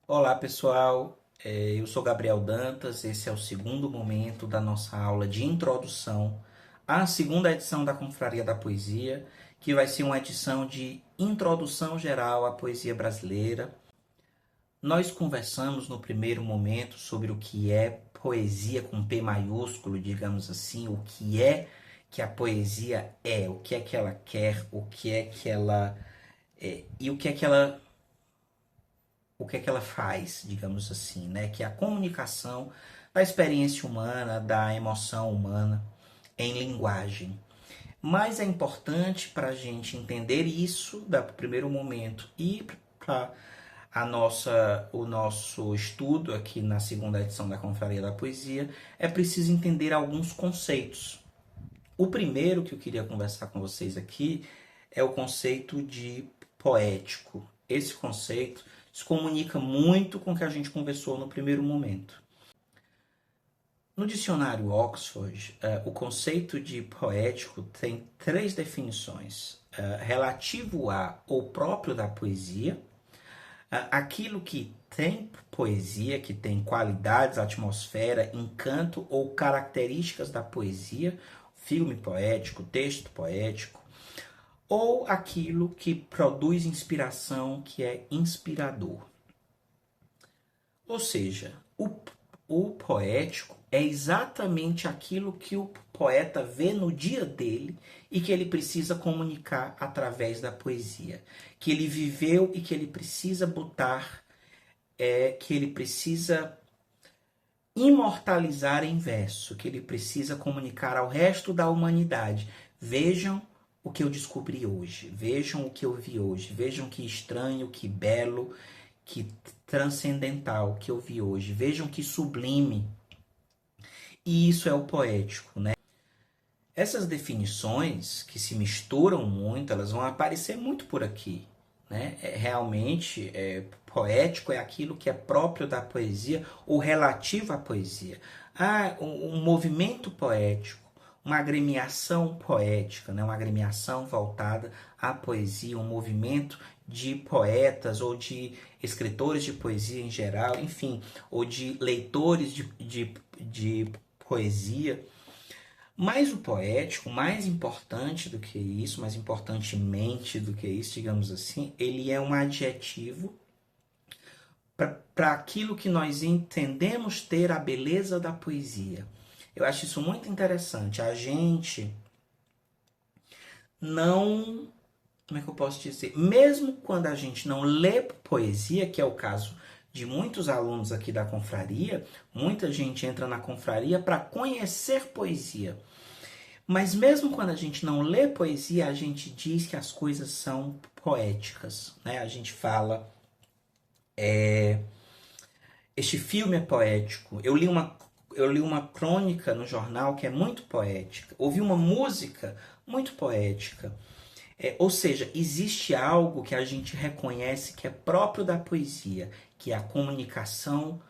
Olá pessoal, eu sou Gabriel Dantas, esse é o segundo momento da nossa aula de introdução à segunda edição da Confraria da Poesia, que vai ser uma edição de introdução geral à poesia brasileira. Nós conversamos no primeiro momento sobre o que é poesia com P maiúsculo, digamos assim, o que é que a poesia é, o que é que ela quer, o que é que ela e o que é que ela faz, digamos assim, né? Que é a comunicação da experiência humana, da emoção humana em linguagem. Mas é importante para a gente entender isso do primeiro momento e para o nosso estudo aqui na segunda edição da Confraria da Poesia, é preciso entender alguns conceitos. O primeiro que eu queria conversar com vocês aqui é o conceito de poético. Esse conceito se comunica muito com o que a gente conversou no primeiro momento. No dicionário Oxford, o conceito de poético tem três definições: relativo a ou próprio da poesia, aquilo que tem poesia, que tem qualidades, atmosfera, encanto ou características da poesia, filme poético, texto poético, ou aquilo que produz inspiração, que é inspirador. Ou seja, o poético é exatamente aquilo que o poeta vê no dia dele e que ele precisa comunicar através da poesia. Que ele viveu e que ele precisa botar, que ele precisa imortalizar em verso, que ele precisa comunicar ao resto da humanidade. Vejam o que eu descobri hoje, vejam o que eu vi hoje, vejam que estranho, que belo, que transcendental que eu vi hoje, vejam que sublime. E isso é o poético, né? Essas definições que se misturam muito, elas vão aparecer muito por aqui, né? Realmente, poético é aquilo que é próprio da poesia ou relativo à poesia. Um movimento poético, uma agremiação poética, né? Uma agremiação voltada à poesia, um movimento de poetas ou de escritores de poesia em geral, enfim, ou de leitores de poesia. Mas o poético, mais importante do que isso, mais importantemente do que isso, digamos assim, ele é um adjetivo para aquilo que nós entendemos ter a beleza da poesia. Eu acho isso muito interessante. A gente não. Como é que eu posso dizer? Mesmo quando a gente não lê poesia, que é o caso de muitos alunos aqui da confraria, muita gente entra na confraria para conhecer poesia. Mas mesmo quando a gente não lê poesia, a gente diz que as coisas são poéticas, né? A gente fala, este filme é poético. Eu li uma crônica no jornal que é muito poética. Ouvi uma música muito poética. Ou seja, existe algo que a gente reconhece que é próprio da poesia, que é a comunicação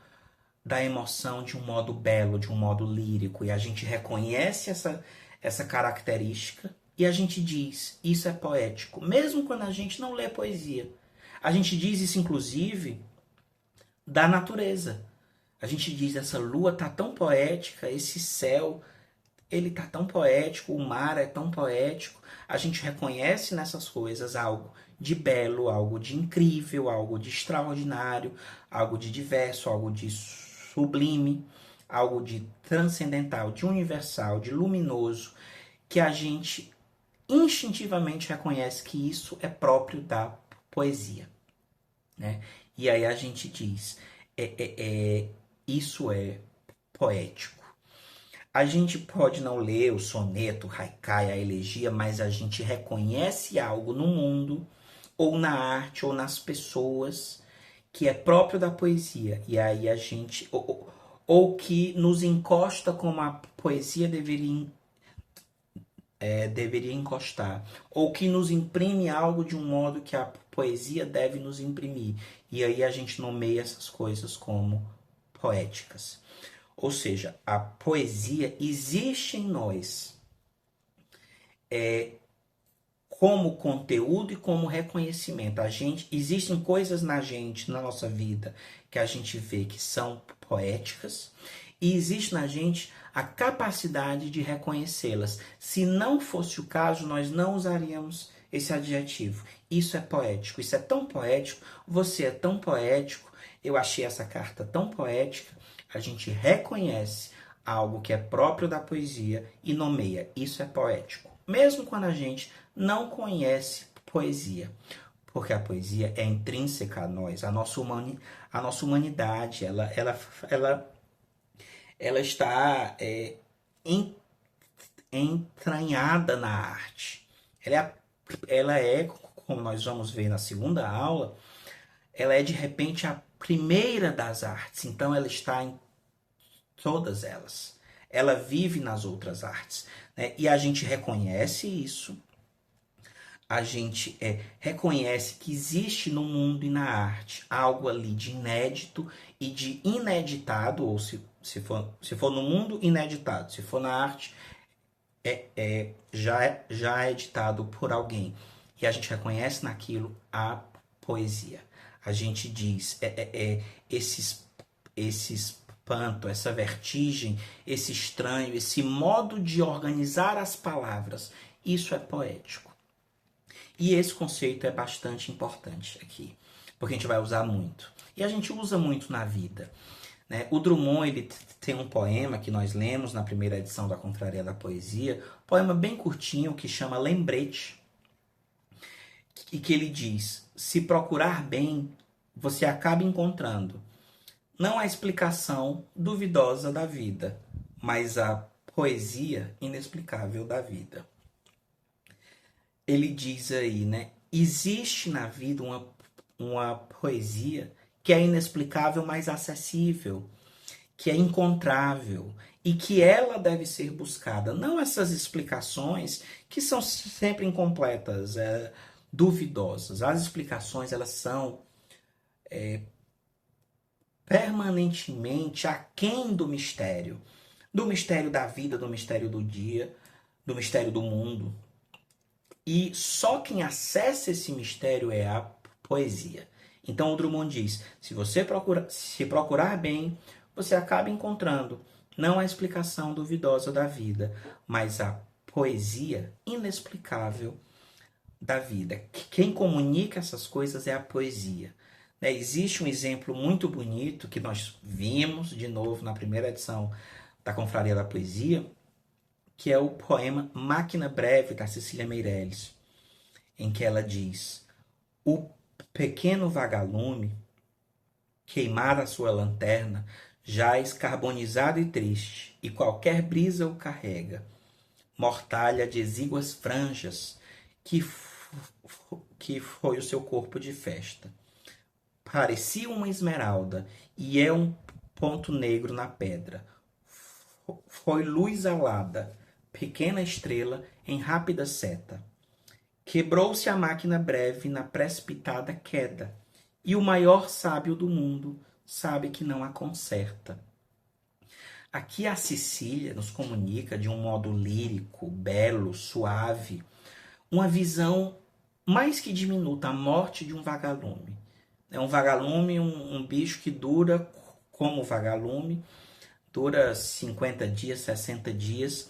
da emoção de um modo belo, de um modo lírico, e a gente reconhece essa característica e a gente diz, isso é poético, mesmo quando a gente não lê poesia. A gente diz isso, inclusive, da natureza. A gente diz, essa lua tá tão poética, esse céu, ele tá tão poético, o mar é tão poético. A gente reconhece nessas coisas algo de belo, algo de incrível, algo de extraordinário, algo de diverso, algo de sublime, algo de transcendental, de universal, de luminoso, que a gente instintivamente reconhece que isso é próprio da poesia, né? E aí a gente diz, isso é poético. A gente pode não ler o soneto, o haikai, a elegia, mas a gente reconhece algo no mundo, ou na arte, ou nas pessoas, que é próprio da poesia. E aí a gente. Ou que nos encosta como a poesia deveria encostar. Ou que nos imprime algo de um modo que a poesia deve nos imprimir. E aí a gente nomeia essas coisas como poéticas. Ou seja, a poesia existe em nós como conteúdo e como reconhecimento. Existem coisas na gente, na nossa vida, que a gente vê que são poéticas, e existe na gente a capacidade de reconhecê-las. Se não fosse o caso, nós não usaríamos esse adjetivo. Isso é poético, isso é tão poético, você é tão poético, eu achei essa carta tão poética. A gente reconhece algo que é próprio da poesia e nomeia. Isso é poético. Mesmo quando a gente não conhece poesia. Porque a poesia é intrínseca a nós, a nossa humanidade, ela está entranhada na arte. Ela é, como nós vamos ver na segunda aula, ela é de repente a primeira das artes. Então ela está em todas elas. Ela vive nas outras artes, né? E a gente reconhece isso. A gente reconhece que existe no mundo e na arte algo ali de inédito e de ineditado, ou se for no mundo, ineditado. Se for na arte, já é editado por alguém. E a gente reconhece naquilo a poesia. A gente diz, esse espanto, essa vertigem, esse estranho, esse modo de organizar as palavras, isso é poético. E esse conceito é bastante importante aqui, porque a gente vai usar muito. E a gente usa muito na vida, né? O Drummond, ele tem um poema que nós lemos na primeira edição da Confraria da Poesia, um poema bem curtinho que chama Lembrete, e que ele diz: se procurar bem, você acaba encontrando não a explicação duvidosa da vida, mas a poesia inexplicável da vida. Ele diz aí, né? Existe na vida uma poesia que é inexplicável, mas acessível, que é encontrável e que ela deve ser buscada. Não essas explicações que são sempre incompletas, duvidosas. As explicações, elas são permanentemente aquém do mistério da vida, do mistério do dia, do mistério do mundo. E só quem acessa esse mistério é a poesia. Então o Drummond diz: se procurar bem, você acaba encontrando não a explicação duvidosa da vida, mas a poesia inexplicável da vida. Quem comunica essas coisas é a poesia. Existe um exemplo muito bonito que nós vimos de novo na primeira edição da Confraria da Poesia, que é o poema Máquina Breve, da Cecília Meirelles, em que ela diz: o pequeno vagalume, queimada a sua lanterna, jaz carbonizado e triste, e qualquer brisa o carrega, mortalha de exíguas franjas, que foi o seu corpo de festa. Parecia uma esmeralda, e é um ponto negro na pedra. Foi luz alada, pequena estrela em rápida seta. Quebrou-se a máquina breve na precipitada queda, e o maior sábio do mundo sabe que não a conserta. Aqui a Cecília nos comunica de um modo lírico, belo, suave, uma visão mais que diminuta, a morte de um vagalume. É um vagalume, um bicho que dura como vagalume, dura 50 dias, 60 dias,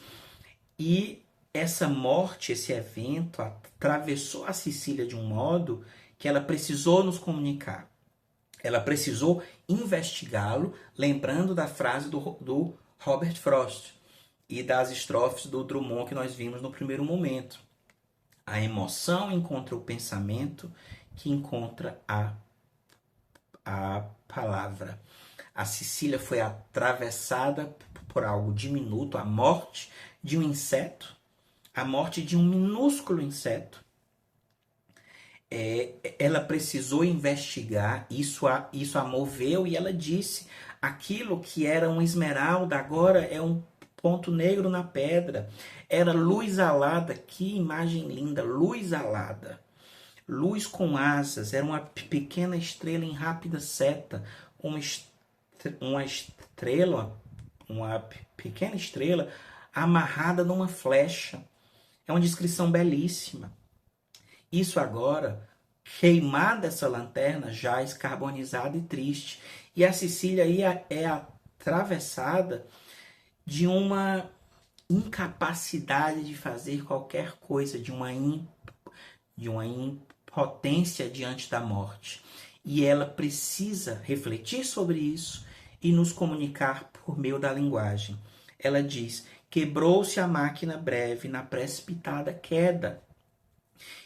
e essa morte, esse evento, atravessou a Cecília de um modo que ela precisou nos comunicar. Ela precisou investigá-lo, lembrando da frase do Robert Frost e das estrofes do Drummond que nós vimos no primeiro momento. A emoção encontra o pensamento, que encontra a palavra. A Cecília foi atravessada por algo diminuto, a morte de um inseto, a morte de um minúsculo inseto. Ela precisou investigar, isso a moveu, e ela disse: aquilo que era uma esmeralda agora é um ponto negro na pedra. Era luz alada, que imagem linda, luz alada. Luz com asas, era uma pequena estrela em rápida seta, uma estrela, uma pequena estrela amarrada numa flecha. É uma descrição belíssima. Isso agora, queimada essa lanterna, jaz carbonizada e triste. E a Sicília aí é atravessada de uma incapacidade de fazer qualquer coisa, de uma impotência diante da morte. E ela precisa refletir sobre isso e nos comunicar por meio da linguagem. Ela diz: quebrou-se a máquina breve na precipitada queda.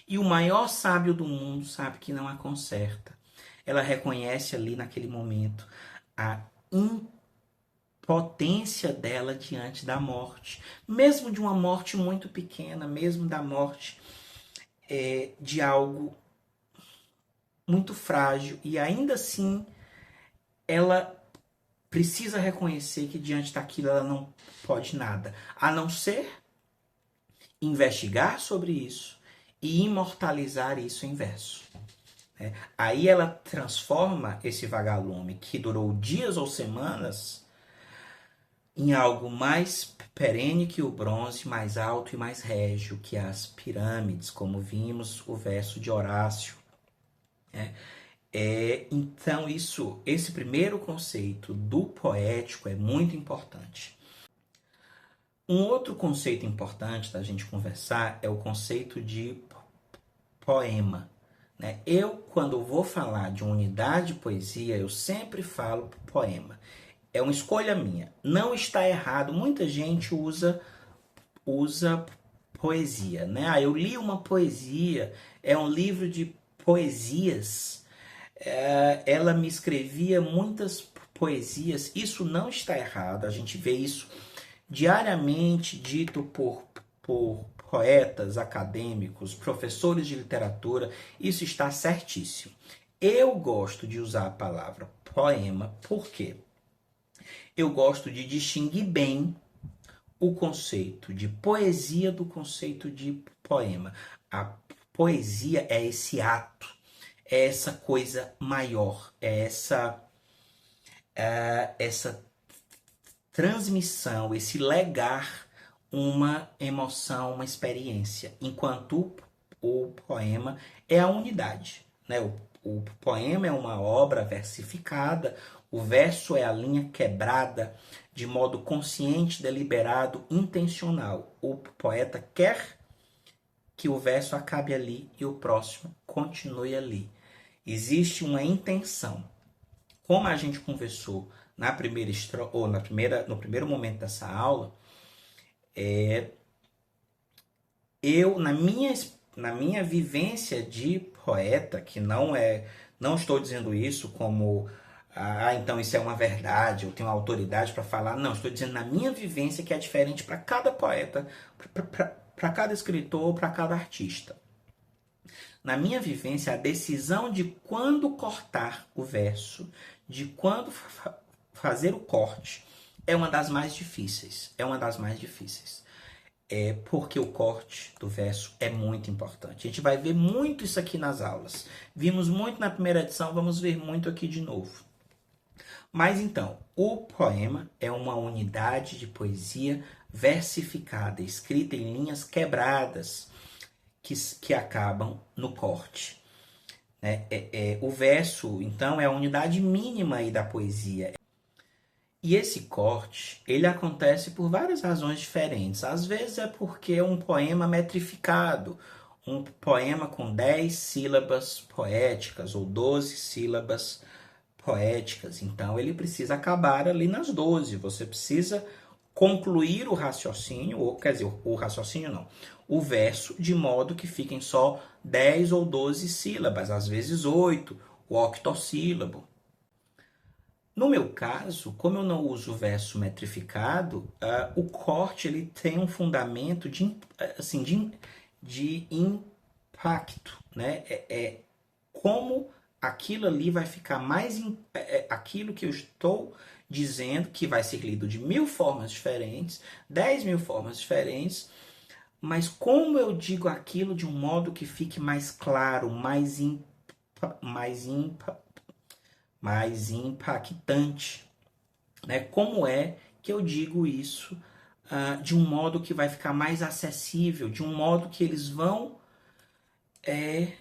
E o maior sábio do mundo sabe que não a conserta. Ela reconhece ali naquele momento a impotência dela diante da morte, mesmo de uma morte muito pequena, mesmo da morte de algo muito frágil, e ainda assim ela precisa reconhecer que diante daquilo ela não pode nada, a não ser investigar sobre isso e imortalizar isso em verso. Aí ela transforma esse vagalume que durou dias ou semanas em algo mais perene que o bronze, mais alto e mais régio que as pirâmides, como vimos o verso de Horácio. Então esse primeiro conceito do poético é muito importante. Um outro conceito importante da gente conversar é o conceito de poema. Né? Eu, quando vou falar de uma unidade de poesia, eu sempre falo poema. É uma escolha minha. Não está errado. Muita gente usa poesia, né? Eu li uma poesia, é um livro de poesias. Ela me escrevia muitas poesias. Isso não está errado. A gente vê isso diariamente dito por poetas, acadêmicos, professores de literatura. Isso está certíssimo. Eu gosto de usar a palavra poema porque eu gosto de distinguir bem o conceito de poesia do conceito de poema. A poesia é esse ato, é essa coisa maior, é essa transmissão, esse legar uma emoção, uma experiência, enquanto o poema é a unidade, né? O poema é uma obra versificada, o verso é a linha quebrada de modo consciente, deliberado, intencional. O poeta quer que o verso acabe ali e o próximo continue ali. Existe uma intenção. Como a gente conversou na primeira ou no primeiro momento dessa aula, eu na minha vivência de poeta, que não estou dizendo isso como então isso é uma verdade, eu tenho autoridade para falar. Não, estou dizendo na minha vivência que é diferente para cada poeta, para cada escritor, para cada artista. Na minha vivência, a decisão de quando cortar o verso, de quando fazer o corte, é uma das mais difíceis. É uma das mais difíceis. Porque o corte do verso é muito importante. A gente vai ver muito isso aqui nas aulas. Vimos muito na primeira edição, vamos ver muito aqui de novo. Mas então, o poema é uma unidade de poesia versificada, escrita em linhas quebradas, que acabam no corte. O verso, então, é a unidade mínima aí da poesia. E esse corte, ele acontece por várias razões diferentes. Às vezes é porque é um poema metrificado, um poema com 10 sílabas poéticas ou 12 sílabas poéticas. Então ele precisa acabar ali nas 12. Você precisa concluir o raciocínio, ou quer dizer, o raciocínio não, o verso, de modo que fiquem só 10 ou 12 sílabas, às vezes 8, o octossílabo. No meu caso, como eu não uso verso metrificado, o corte ele tem um fundamento de impacto, né? Como aquilo ali vai ficar mais... aquilo que eu estou dizendo, que vai ser lido de 1000 formas diferentes, 10.000 formas diferentes, mas como eu digo aquilo de um modo que fique mais claro, mais impactante, né? Como é que eu digo isso de um modo que vai ficar mais acessível, de um modo que eles vão é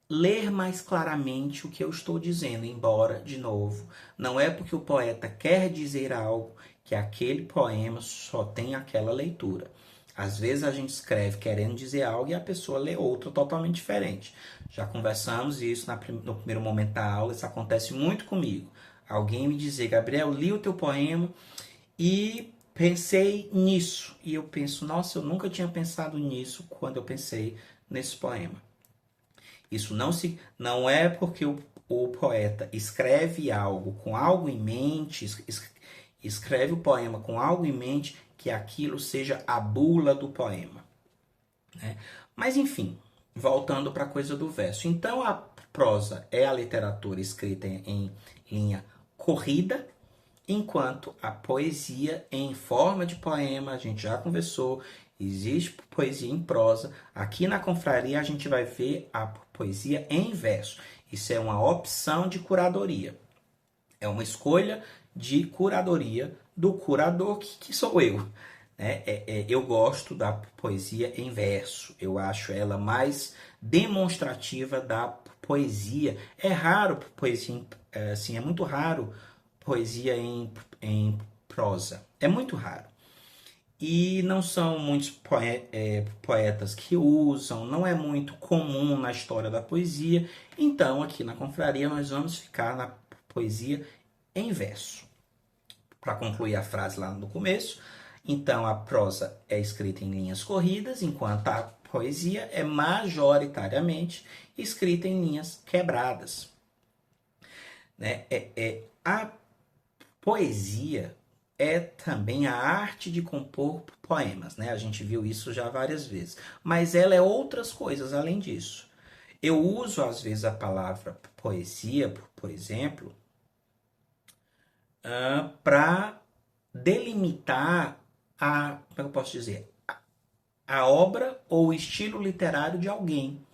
ler mais claramente o que eu estou dizendo, embora, de novo, não é porque o poeta quer dizer algo que aquele poema só tem aquela leitura. Às vezes a gente escreve querendo dizer algo e a pessoa lê outra totalmente diferente. Já conversamos isso no primeiro momento da aula, isso acontece muito comigo. Alguém me dizer, Gabriel, li o teu poema e pensei nisso. E eu penso, nossa, eu nunca tinha pensado nisso quando eu pensei nesse poema. Isso não é porque o poeta escreve algo com algo em mente, escreve o poema com algo em mente, que aquilo seja a bula do poema, né? Mas enfim, voltando para a coisa do verso. Então a prosa é a literatura escrita em linha corrida, enquanto a poesia em forma de poema, a gente já conversou, existe poesia em prosa. Aqui na confraria a gente vai ver a poesia em verso. Isso é uma opção de curadoria. É uma escolha de curadoria do curador, que sou eu. Eu gosto da poesia em verso. Eu acho ela mais demonstrativa da poesia. É raro poesia, assim, é muito raro poesia em prosa. É muito raro. E não são muitos poetas que usam, não é muito comum na história da poesia. Então, aqui na confraria, nós vamos ficar na poesia em verso. Para concluir a frase lá no começo, então a prosa é escrita em linhas corridas, enquanto a poesia é majoritariamente escrita em linhas quebradas. Né? A poesia é também a arte de compor poemas, né? A gente viu isso já várias vezes. Mas ela é outras coisas além disso. Eu uso às vezes a palavra poesia, por exemplo, para delimitar como é que eu posso dizer, a obra ou o estilo literário de alguém.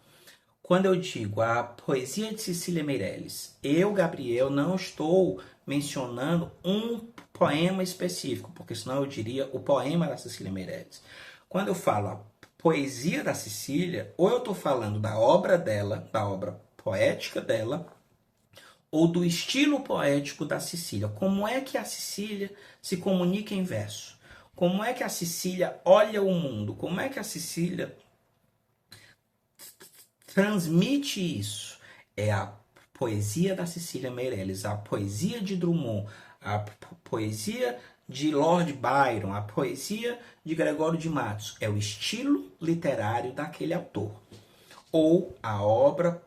Quando eu digo a poesia de Cecília Meirelles, eu, Gabriel, não estou mencionando um poema específico, porque senão eu diria o poema da Cecília Meirelles. Quando eu falo a poesia da Cecília, ou eu estou falando da obra dela, da obra poética dela, ou do estilo poético da Cecília. Como é que a Cecília se comunica em verso? Como é que a Cecília olha o mundo? Como é que a Cecília transmite isso? É a poesia da Cecília Meirelles, a poesia de Drummond, a poesia de Lord Byron, a poesia de Gregório de Matos. É o estilo literário daquele autor. Ou a obra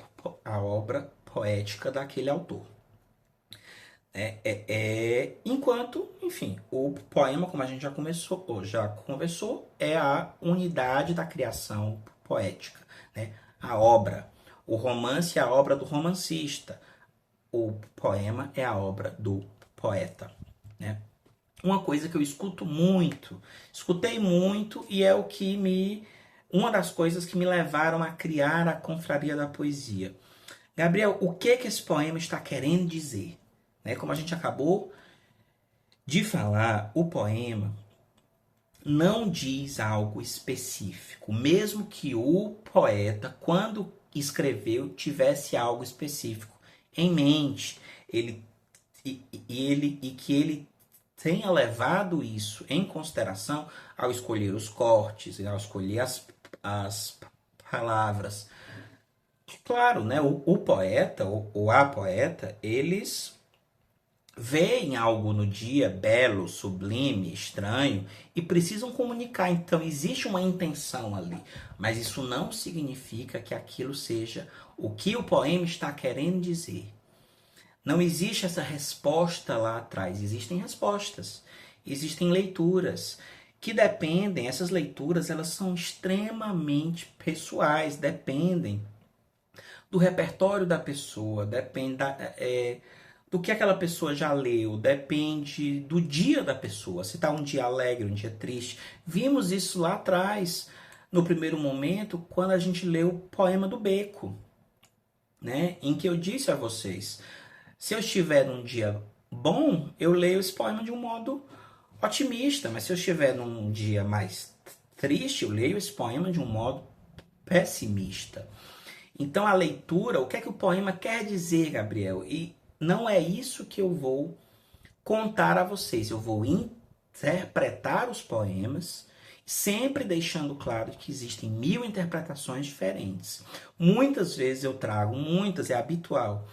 poética daquele autor. Enquanto, enfim, o poema, como a gente já conversou, é a unidade da criação poética, né? A obra. O romance é a obra do romancista. O poema é a obra do poeta, né? Uma coisa que eu escutei muito e é uma das coisas que me levaram a criar a Confraria da Poesia. Gabriel, o que esse poema está querendo dizer? Né? Como a gente acabou de falar, o poema não diz algo específico, mesmo que o poeta, quando escreveu, tivesse algo específico em mente, e que ele tenha levado isso em consideração ao escolher os cortes, ao escolher as palavras. Claro, né? O poeta ou a poeta, eles veem algo no dia belo, sublime, estranho e precisam comunicar. Então existe uma intenção ali, mas isso não significa que aquilo seja o que o poema está querendo dizer. Não existe essa resposta lá atrás, existem respostas, existem leituras que dependem, essas leituras elas são extremamente pessoais, dependem do repertório da pessoa, depende do que aquela pessoa já leu, depende do dia da pessoa, se está um dia alegre, um dia triste. Vimos isso lá atrás, no primeiro momento, quando a gente leu o poema do Beco, né? Em que eu disse a vocês, se eu estiver num dia bom, eu leio esse poema de um modo otimista, mas se eu estiver num dia mais triste, eu leio esse poema de um modo pessimista. Então a leitura, o que é que o poema quer dizer, Gabriel? E não é isso que eu vou contar a vocês. Eu vou interpretar os poemas, sempre deixando claro que existem 1000 interpretações diferentes. Muitas vezes eu trago, muitas, é habitual,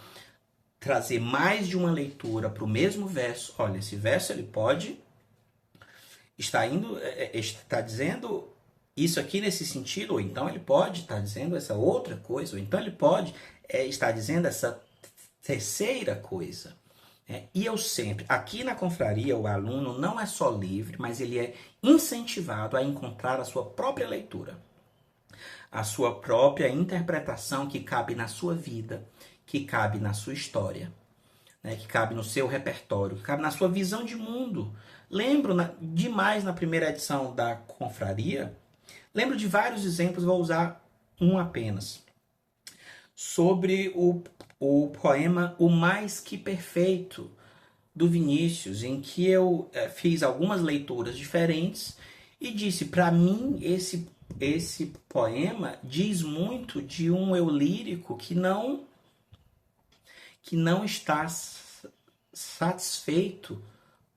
trazer mais de uma leitura para o mesmo verso. Olha, esse verso ele pode estar indo, está dizendo isso aqui nesse sentido, ou então ele pode estar dizendo essa outra coisa, ou então ele pode estar dizendo essa terceira coisa. E eu sempre, aqui na confraria, o aluno não é só livre, mas ele é incentivado a encontrar a sua própria leitura, a sua própria interpretação que cabe na sua vida, que cabe na sua história, né, que cabe no seu repertório, que cabe na sua visão de mundo. Lembro demais na primeira edição da confraria, lembro de vários exemplos, vou usar um apenas, sobre o poema O Mais Que Perfeito, do Vinícius, em que eu fiz algumas leituras diferentes e disse, para mim, esse poema diz muito de um eu lírico que não está satisfeito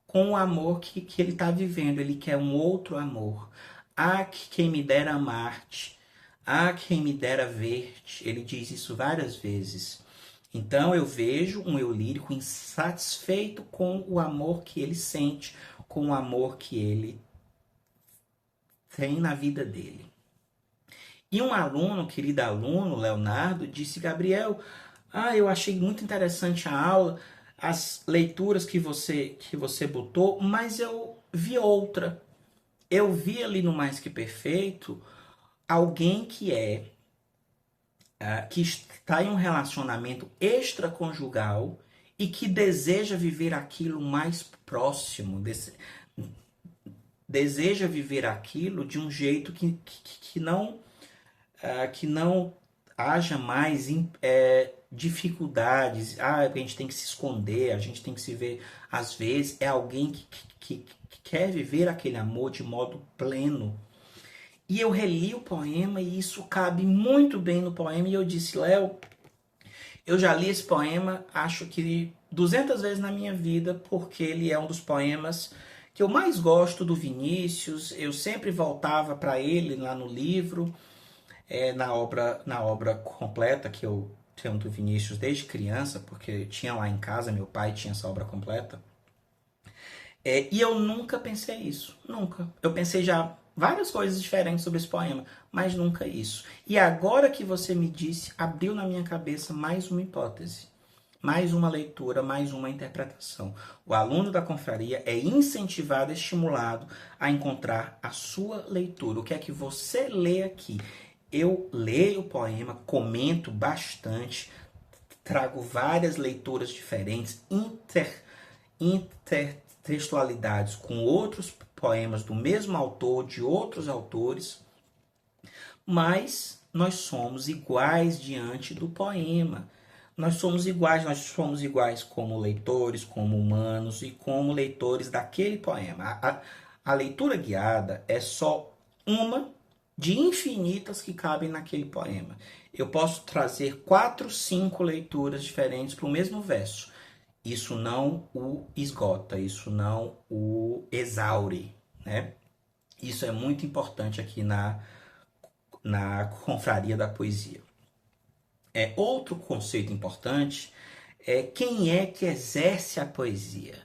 com o amor que ele está vivendo. Ele quer um outro amor. Ah, que quem me dera amar-te. Ah, quem me dera ver-te. Ele diz isso várias vezes. Então eu vejo um eu lírico insatisfeito com o amor que ele sente, com o amor que ele tem na vida dele. E um aluno, querido aluno, Leonardo, disse, Gabriel, eu achei muito interessante a aula, as leituras que você botou, mas eu vi outra. Eu vi ali no Mais Que Perfeito alguém que está em um relacionamento extraconjugal e que deseja viver aquilo mais próximo, deseja viver aquilo de um jeito que não haja mais dificuldades. A gente tem que se esconder, a gente tem que se ver. Às vezes é alguém que quer viver aquele amor de modo pleno. E eu reli o poema e isso cabe muito bem no poema. E eu disse, Léo, eu já li esse poema, acho que 200 vezes na minha vida, porque ele é um dos poemas que eu mais gosto do Vinícius. Eu sempre voltava para ele lá no livro, na obra completa que eu tenho do Vinícius desde criança, porque tinha lá em casa, meu pai tinha essa obra completa. E eu nunca pensei isso, nunca. Eu pensei já várias coisas diferentes sobre esse poema, mas nunca isso. E agora que você me disse, abriu na minha cabeça mais uma hipótese, mais uma leitura, mais uma interpretação. O aluno da confraria é incentivado, estimulado a encontrar a sua leitura. O que é que você lê aqui? Eu leio o poema, comento bastante, trago várias leituras diferentes, intertextualidades com outros poemas do mesmo autor, de outros autores, mas nós somos iguais diante do poema. Nós somos iguais como leitores, como humanos e como leitores daquele poema. A leitura guiada é só uma de infinitas que cabem naquele poema. Eu posso trazer 4, 5 leituras diferentes para o mesmo verso. Isso não o esgota, isso não o exaure, né? Isso é muito importante aqui na confraria da poesia. Outro conceito importante é quem é que exerce a poesia,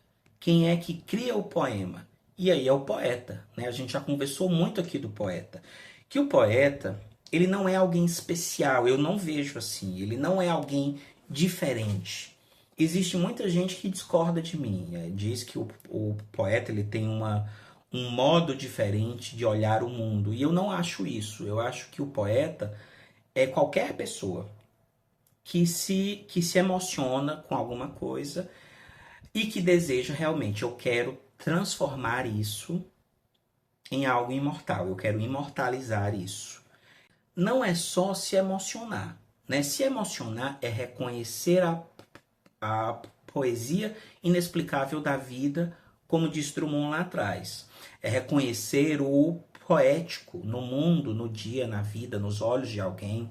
quem é que cria o poema. E aí é o poeta, né? A gente já conversou muito aqui do poeta. Que o poeta, ele não é alguém especial, eu não vejo assim, ele não é alguém diferente. Existe muita gente que discorda de mim, diz que o poeta ele tem um modo diferente de olhar o mundo, e eu não acho isso. Eu acho que o poeta é qualquer pessoa que se emociona com alguma coisa e que deseja realmente, eu quero transformar isso em algo imortal, eu quero imortalizar isso. Não é só se emocionar, né? Se emocionar é reconhecer a poesia inexplicável da vida, como diz Drummond lá atrás. É reconhecer o poético no mundo, no dia, na vida, nos olhos de alguém.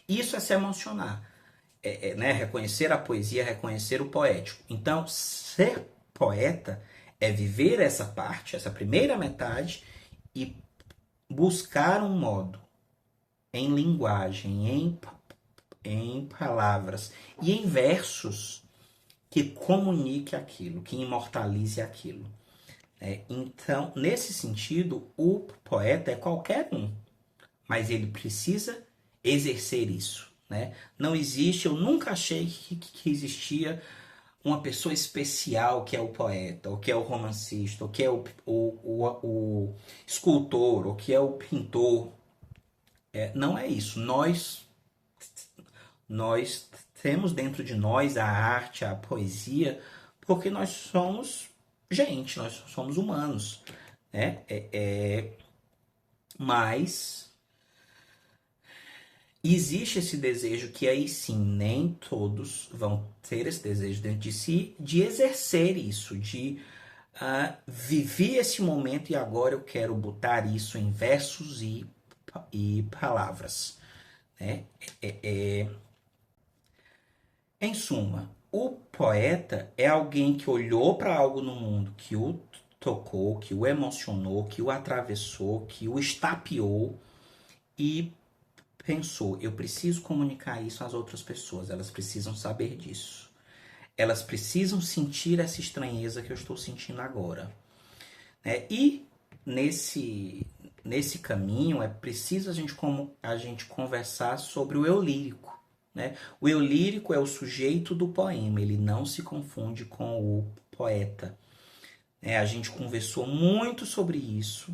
Isso é se emocionar. Né? Reconhecer a poesia, reconhecer o poético. Então, ser poeta é viver essa parte, essa primeira metade, e buscar um modo em linguagem, em palavras e em versos que comunique aquilo, que imortalize aquilo. Então, nesse sentido, o poeta é qualquer um, mas ele precisa exercer isso. Né? Não existe, eu nunca achei que existia uma pessoa especial que é o poeta, ou que é o romancista, ou que é o escultor, ou que é o pintor. Não é isso. Nós temos dentro de nós a arte, a poesia, porque nós somos gente, nós somos humanos. Né? Mas existe esse desejo que aí sim, nem todos vão ter esse desejo dentro de si, de exercer isso, de viver esse momento e agora eu quero botar isso em versos e palavras. Né? Em suma, o poeta é alguém que olhou para algo no mundo que o tocou, que o emocionou, que o atravessou, que o estapeou e pensou: eu preciso comunicar isso às outras pessoas, elas precisam saber disso. Elas precisam sentir essa estranheza que eu estou sentindo agora. E nesse caminho é preciso a gente conversar sobre o eu lírico. Né? O eu lírico é o sujeito do poema, ele não se confunde com o poeta. A gente conversou muito sobre isso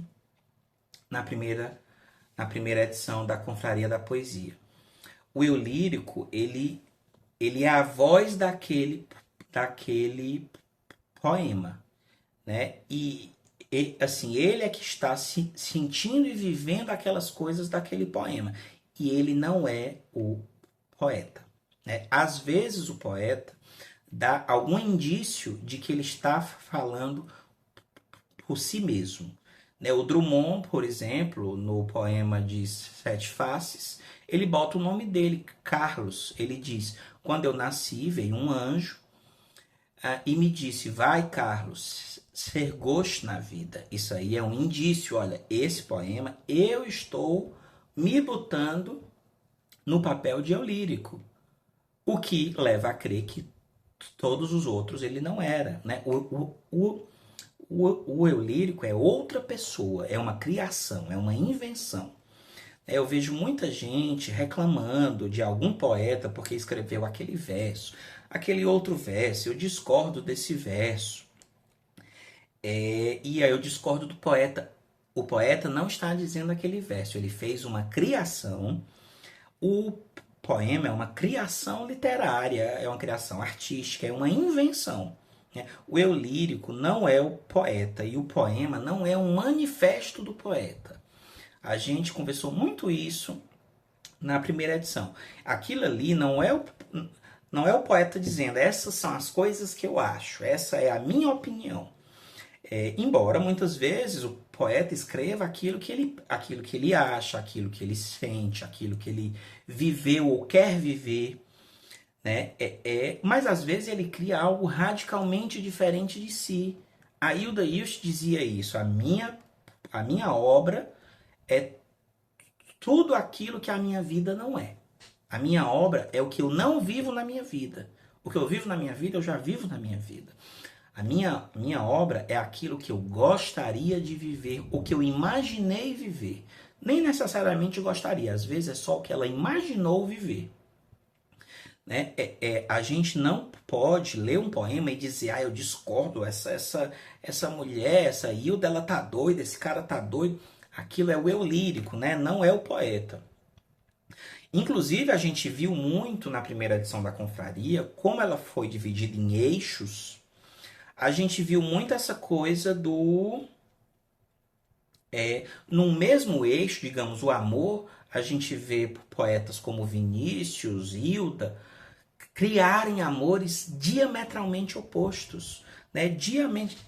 na primeira edição da Confraria da Poesia. O eu lírico, ele é a voz daquele poema, né? E assim, ele é que está sentindo e vivendo aquelas coisas daquele poema. E ele não é o poeta. Né? Às vezes o poeta dá algum indício de que ele está falando por si mesmo. Né? O Drummond, por exemplo, no poema de Sete Faces, ele bota o nome dele, Carlos. Ele diz: quando eu nasci, veio um anjo e me disse: vai, Carlos, ser gosto na vida. Isso aí é um indício. Olha, esse poema eu estou me botando no papel de eu lírico. O que leva a crer que todos os outros ele não era. Né? O eu lírico é outra pessoa, é uma criação, é uma invenção. Eu vejo muita gente reclamando de algum poeta porque escreveu aquele verso, aquele outro verso, eu discordo desse verso. E aí eu discordo do poeta. O poeta não está dizendo aquele verso, ele fez uma criação. O poema é uma criação literária, é uma criação artística, é uma invenção. O eu lírico não é o poeta e o poema não é um manifesto do poeta. A gente conversou muito isso na primeira edição. Aquilo ali não é o poeta dizendo: essas são as coisas que eu acho, essa é a minha opinião. Embora muitas vezes o poeta escreva aquilo que ele acha, aquilo que ele sente, aquilo que ele viveu ou quer viver. Né? Mas às vezes ele cria algo radicalmente diferente de si. A Hilda Hilst dizia isso: a minha obra é tudo aquilo que a minha vida não é. A minha obra é o que eu não vivo na minha vida. O que eu vivo na minha vida, eu já vivo na minha vida. A minha obra é aquilo que eu gostaria de viver, o que eu imaginei viver. Nem necessariamente gostaria, às vezes é só o que ela imaginou viver. Né? A gente não pode ler um poema e dizer: eu discordo, essa mulher, essa Hilda, ela tá doida, esse cara tá doido. Aquilo é o eu lírico, né? Não é o poeta. Inclusive, a gente viu muito na primeira edição da Confraria, como ela foi dividida em eixos, a gente viu muito essa coisa do... num mesmo eixo, digamos, o amor, a gente vê poetas como Vinícius, Hilda, criarem amores diametralmente opostos, né?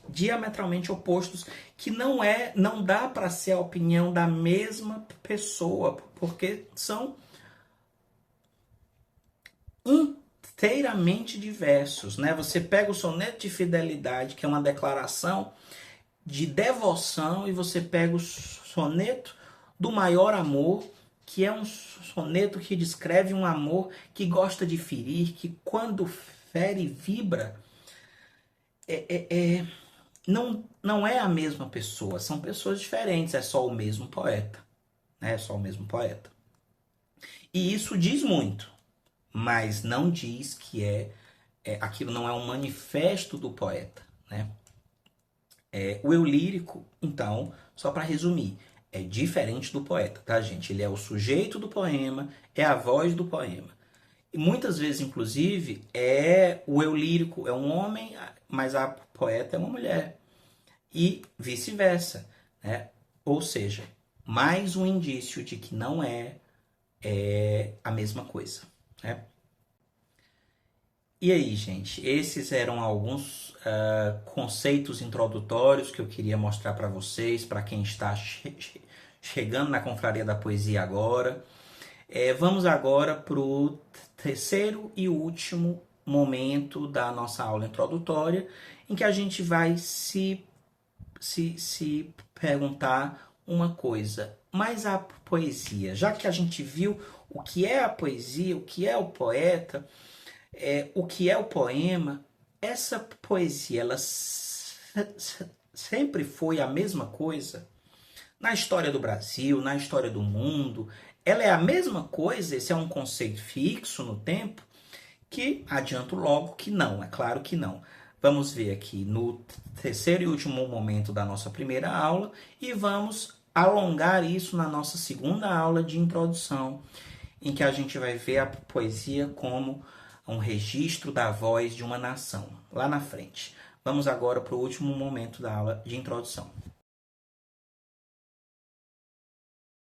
Diametralmente opostos, que não dá para ser a opinião da mesma pessoa, porque são inteiramente diversos, né? Você pega o soneto de fidelidade, que é uma declaração de devoção, e você pega o soneto do maior amor, que é um soneto que descreve um amor que gosta de ferir, que quando fere vibra. Não é a mesma pessoa, são pessoas diferentes, é só o mesmo poeta, né? É só o mesmo poeta. E isso diz muito, mas não diz que aquilo não é um manifesto do poeta, né? O eu lírico, então, só para resumir, é diferente do poeta, tá, gente? Ele é o sujeito do poema, é a voz do poema. E muitas vezes, inclusive, o eu lírico é um homem, mas a poeta é uma mulher. E vice-versa, né? Ou seja, mais um indício de que não é a mesma coisa, né? E aí, gente, esses eram alguns conceitos introdutórios que eu queria mostrar para vocês, para quem está chegando na Confraria da Poesia agora. Vamos agora para o terceiro e último momento da nossa aula introdutória, em que a gente vai se perguntar uma coisa. Mas a poesia, já que a gente viu o que é a poesia, o que é o poeta, o que é o poema, essa poesia, ela sempre foi a mesma coisa? Na história do Brasil, na história do mundo, ela é a mesma coisa? Esse é um conceito fixo no tempo? Que adianto logo que não, é claro que não. Vamos ver aqui no terceiro e último momento da nossa primeira aula e vamos alongar isso na nossa segunda aula de introdução, em que a gente vai ver a poesia como um registro da voz de uma nação, lá na frente. Vamos agora para o último momento da aula de introdução.